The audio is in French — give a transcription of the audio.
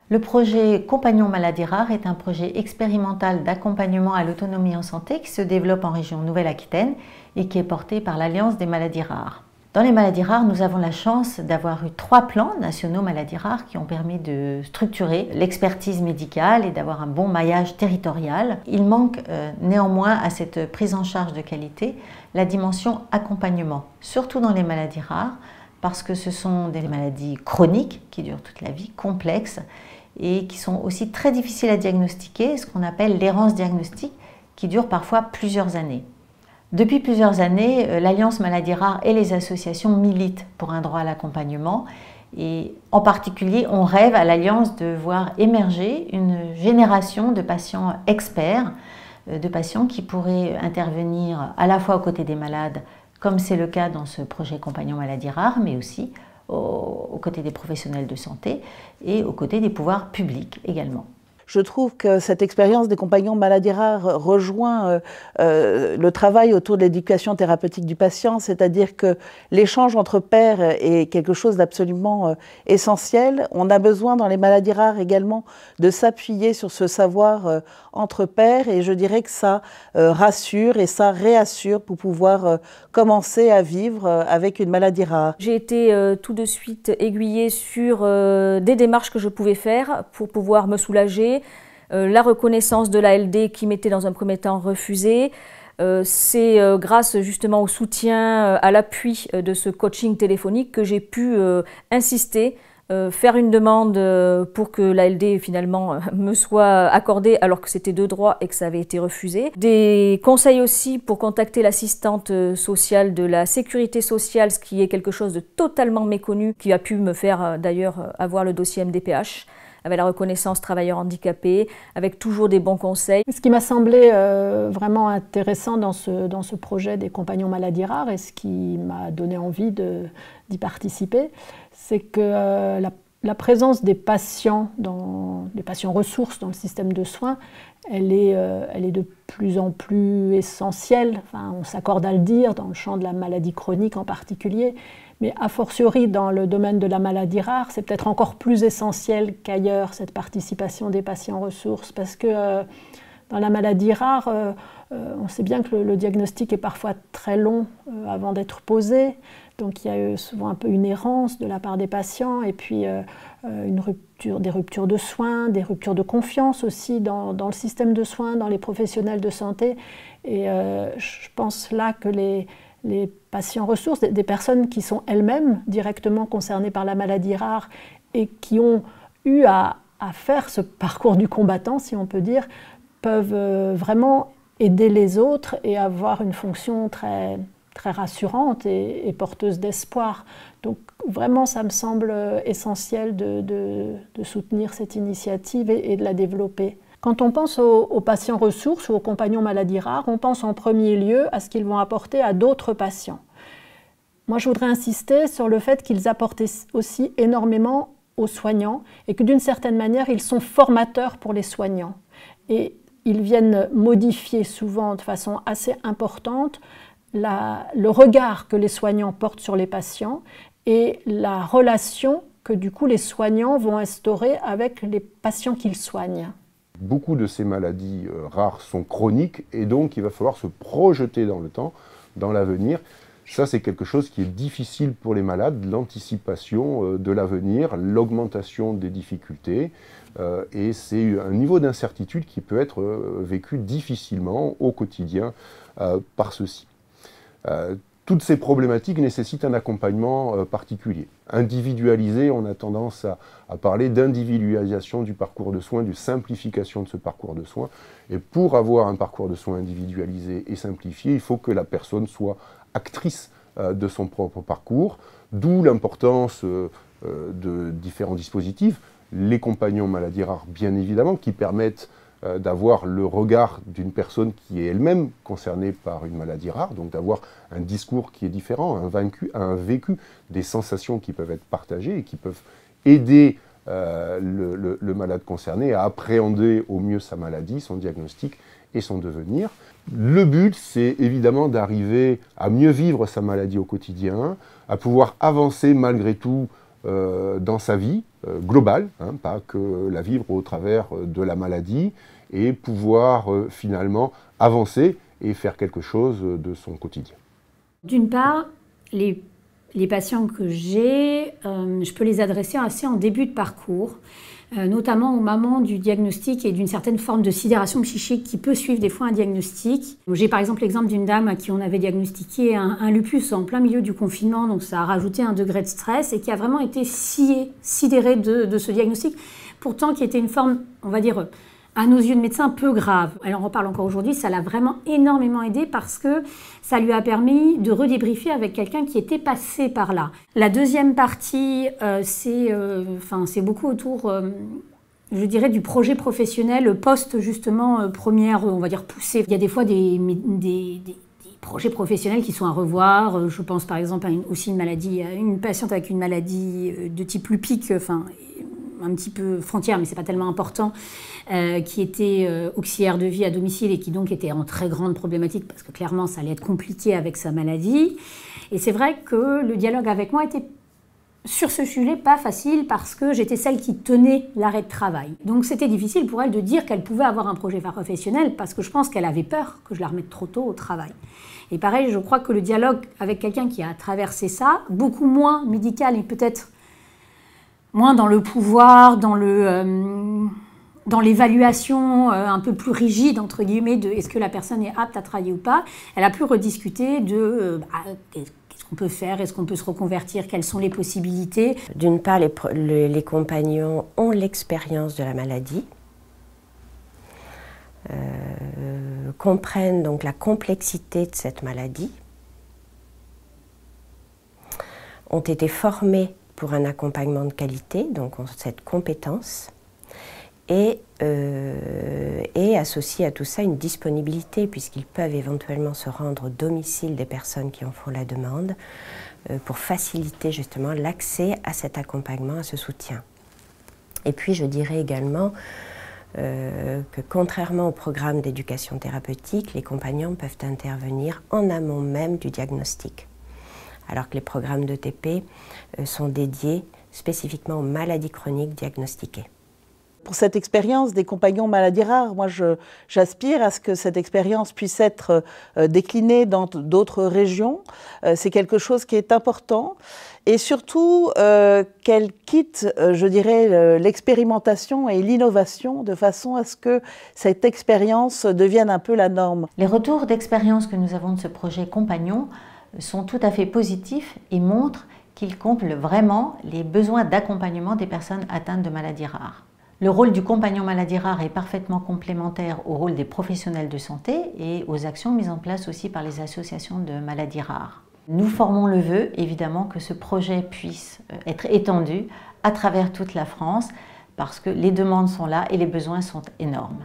Le projet Compagnon Maladies Rares est un projet expérimental d'accompagnement à l'autonomie en santé qui se développe en région Nouvelle-Aquitaine et qui est porté par l'Alliance des maladies rares. Dans les maladies rares, nous avons la chance d'avoir eu 3 plans nationaux maladies rares qui ont permis de structurer l'expertise médicale et d'avoir un bon maillage territorial. Il manque néanmoins à cette prise en charge de qualité la dimension accompagnement, surtout dans les maladies rares, parce que ce sont des maladies chroniques qui durent toute la vie, complexes, et qui sont aussi très difficiles à diagnostiquer, ce qu'on appelle l'errance diagnostique, qui dure parfois plusieurs années. Depuis plusieurs années, l'Alliance Maladies Rares et les associations militent pour un droit à l'accompagnement, et en particulier, on rêve à l'Alliance de voir émerger une génération de patients experts, de patients qui pourraient intervenir à la fois aux côtés des malades, comme c'est le cas dans ce projet Compagnon Maladies Rares, mais aussi aux côtés des professionnels de santé et aux côtés des pouvoirs publics également. Je trouve que cette expérience des compagnons maladies rares rejoint le travail autour de l'éducation thérapeutique du patient, c'est-à-dire que l'échange entre pairs est quelque chose d'absolument essentiel. On a besoin dans les maladies rares également de s'appuyer sur ce savoir entre pairs et je dirais que ça rassure et ça réassure pour pouvoir commencer à vivre avec une maladie rare. J'ai été tout de suite aiguillée sur des démarches que je pouvais faire pour pouvoir me soulager. La reconnaissance de l'ALD qui m'était dans un premier temps refusée. C'est grâce justement au soutien, à l'appui de ce coaching téléphonique que j'ai pu insister, faire une demande pour que l'ALD finalement me soit accordée alors que c'était de droit et que ça avait été refusé. Des conseils aussi pour contacter l'assistante sociale de la sécurité sociale, ce qui est quelque chose de totalement méconnu, qui a pu me faire d'ailleurs avoir le dossier MDPH. Avec la reconnaissance travailleurs handicapés, avec toujours des bons conseils. Ce qui m'a semblé vraiment intéressant dans ce projet des compagnons maladies rares et ce qui m'a donné envie d'y participer, c'est que la présence des patients ressources dans le système de soins, elle est de plus en plus essentielle. Enfin, on s'accorde à le dire, dans le champ de la maladie chronique en particulier. Mais a fortiori dans le domaine de la maladie rare, c'est peut-être encore plus essentiel qu'ailleurs, cette participation des patients ressources, parce que dans la maladie rare, on sait bien que le diagnostic est parfois très long avant d'être posé, donc il y a souvent un peu une errance de la part des patients, et puis des ruptures de soins, des ruptures de confiance aussi dans le système de soins, dans les professionnels de santé, et je pense là que les patients ressources, des personnes qui sont elles-mêmes directement concernées par la maladie rare et qui ont eu à faire ce parcours du combattant, si on peut dire, peuvent vraiment aider les autres et avoir une fonction très, très rassurante et porteuse d'espoir. Donc vraiment, ça me semble essentiel de soutenir cette initiative et de la développer. Quand on pense aux patients ressources ou aux compagnons maladies rares, on pense en premier lieu à ce qu'ils vont apporter à d'autres patients. Moi, je voudrais insister sur le fait qu'ils apportent aussi énormément aux soignants et que d'une certaine manière, ils sont formateurs pour les soignants. Et ils viennent modifier souvent de façon assez importante le regard que les soignants portent sur les patients et la relation que du coup les soignants vont instaurer avec les patients qu'ils soignent. Beaucoup de ces maladies rares sont chroniques et donc il va falloir se projeter dans le temps, dans l'avenir. Ça, c'est quelque chose qui est difficile pour les malades, l'anticipation de l'avenir, l'augmentation des difficultés. Et c'est un niveau d'incertitude qui peut être vécu difficilement au quotidien par ceux-ci. Toutes ces problématiques nécessitent un accompagnement particulier. Individualisé, on a tendance à parler d'individualisation du parcours de soins, de simplification de ce parcours de soins. Et pour avoir un parcours de soins individualisé et simplifié, il faut que la personne soit actrice de son propre parcours, d'où l'importance de différents dispositifs, les compagnons maladies rares bien évidemment, qui permettent d'avoir le regard d'une personne qui est elle-même concernée par une maladie rare, donc d'avoir un discours qui est différent, un vécu, des sensations qui peuvent être partagées et qui peuvent aider le malade concerné à appréhender au mieux sa maladie, son diagnostic et son devenir. Le but, c'est évidemment d'arriver à mieux vivre sa maladie au quotidien, à pouvoir avancer malgré tout dans sa vie, globale, hein, pas que la vivre au travers de la maladie, et pouvoir finalement avancer et faire quelque chose de son quotidien. D'une part, les patients que j'ai, je peux les adresser assez en début de parcours, notamment au moment du diagnostic et d'une certaine forme de sidération psychique qui peut suivre des fois un diagnostic. J'ai par exemple l'exemple d'une dame à qui on avait diagnostiqué un lupus en plein milieu du confinement, donc ça a rajouté un degré de stress et qui a vraiment été sidérée de ce diagnostic, pourtant qui était une forme, on va dire, à nos yeux de médecin, peu grave. Elle en reparle encore aujourd'hui, ça l'a vraiment énormément aidé parce que ça lui a permis de redébriefer avec quelqu'un qui était passé par là. La deuxième partie, c'est beaucoup autour, je dirais, du projet professionnel post justement première, on va dire, poussée. Il y a des fois des projets professionnels qui sont à revoir. Je pense par exemple à une patiente avec une maladie de type lupique, un petit peu frontière, mais c'est pas tellement important, qui était auxiliaire de vie à domicile et qui donc était en très grande problématique parce que clairement ça allait être compliqué avec sa maladie. Et c'est vrai que le dialogue avec moi était sur ce sujet pas facile parce que j'étais celle qui tenait l'arrêt de travail. Donc c'était difficile pour elle de dire qu'elle pouvait avoir un projet professionnel parce que je pense qu'elle avait peur que je la remette trop tôt au travail. Et pareil, je crois que le dialogue avec quelqu'un qui a traversé ça, beaucoup moins médical et peut-être moins dans le pouvoir, dans l'évaluation un peu plus rigide, entre guillemets, de est-ce que la personne est apte à travailler ou pas. Elle a pu rediscuter de qu'est-ce qu'on peut faire, est-ce qu'on peut se reconvertir, quelles sont les possibilités. D'une part, les compagnons ont l'expérience de la maladie, comprennent donc la complexité de cette maladie, ont été formés pour un accompagnement de qualité, donc ont cette compétence, et associé à tout ça une disponibilité, puisqu'ils peuvent éventuellement se rendre au domicile des personnes qui en font la demande, pour faciliter justement l'accès à cet accompagnement, à ce soutien. Et puis je dirais également que contrairement au programme d'éducation thérapeutique, les compagnons peuvent intervenir en amont même du diagnostic, alors que les programmes d'ETP sont dédiés spécifiquement aux maladies chroniques diagnostiquées. Pour cette expérience des compagnons maladies rares, moi j'aspire à ce que cette expérience puisse être déclinée dans d'autres régions. C'est quelque chose qui est important. Et surtout qu'elle quitte, je dirais, l'expérimentation et l'innovation de façon à ce que cette expérience devienne un peu la norme. Les retours d'expérience que nous avons de ce projet compagnon sont tout à fait positifs et montrent qu'il comble vraiment les besoins d'accompagnement des personnes atteintes de maladies rares. Le rôle du compagnon maladie rare est parfaitement complémentaire au rôle des professionnels de santé et aux actions mises en place aussi par les associations de maladies rares. Nous formons le vœu, évidemment, que ce projet puisse être étendu à travers toute la France parce que les demandes sont là et les besoins sont énormes.